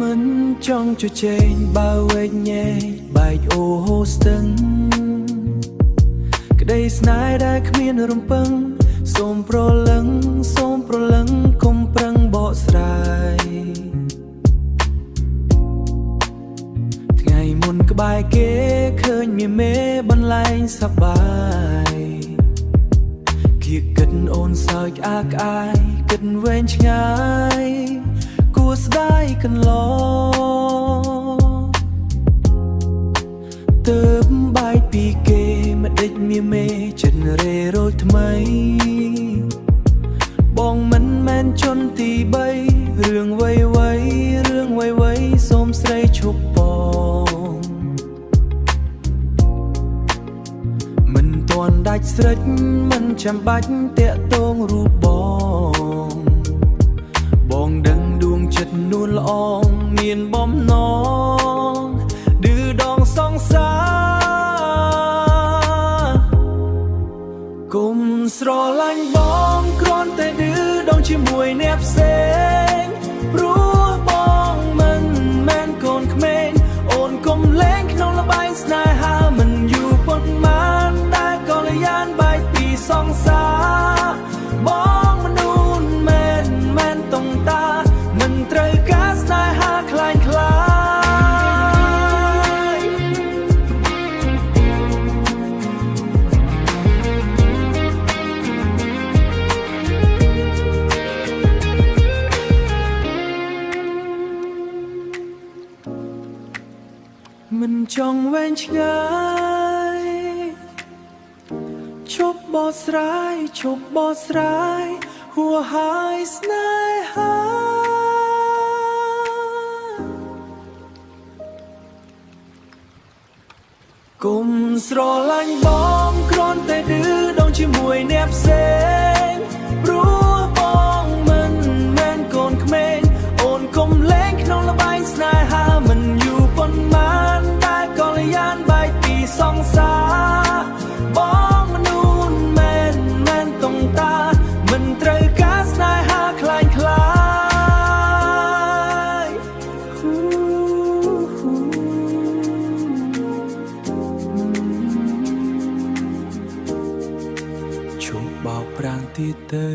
មិនចង់ជជែងបើវែកញែកបែកអូស្ទឹងក្តីស្នេហ៍ដែលគ្មានរំពឹងសូមប្រលឹងកុំប្រឹងបកស្រាយថ្ងៃមុនក្បែរគេឃើញមានមេបន្លែងសប្បាយគៀកគិតអូនសើចអាកអាយគិតវែងឆ្ងាយគួរស្ដាយកន្លងទើបបែកពីគេមិនដេចមានមេចិត្តរេរោចថ្មីបងមិនមែនជនទី3រឿងវ័យសូមស្រីឈប់បងមិនទាន់ដាច់ស្រេចមិនចាំបាច់តាក់ទងរូបបងដឹងដួងចិត្តនួនល្អងមានបំណងឌឺដងសង្សារគុំស្រឡាញ់បងគ្រាន់តែឌឺដងជាមួយអ្នកផ្សេងព្រោះបងមិនមែនកូនក្មេងអូនកុំលេងក្នុងល្បែងស្នេហាមិនយូរប៉ុន្មានតែក៏លយានបែកពីសង្សារបងមនុស្សមែនតុងតាមិនត្រូវការស្នេហាคล้ายមិនចង់វែងឆ្ងាយឈប់បោះស្រាយហួហើយស្នេហាគុំស្រឡាញ់បងគ្រាន់តែឌឺដងជាមួយអ្នកផ្សេងព្រោះបងមិនមែនកូនក្មេងអូនកុំលេងក្នុងល្បែងស្នេហាមិនយូរប៉ុន្មានតែក៏លយានបែកពីសង្សារបងមនុស្សមែនតុងតាមិនត្រូវការស្នេហាคล้ายឈប់បោកប្រាំងទៀតទៅ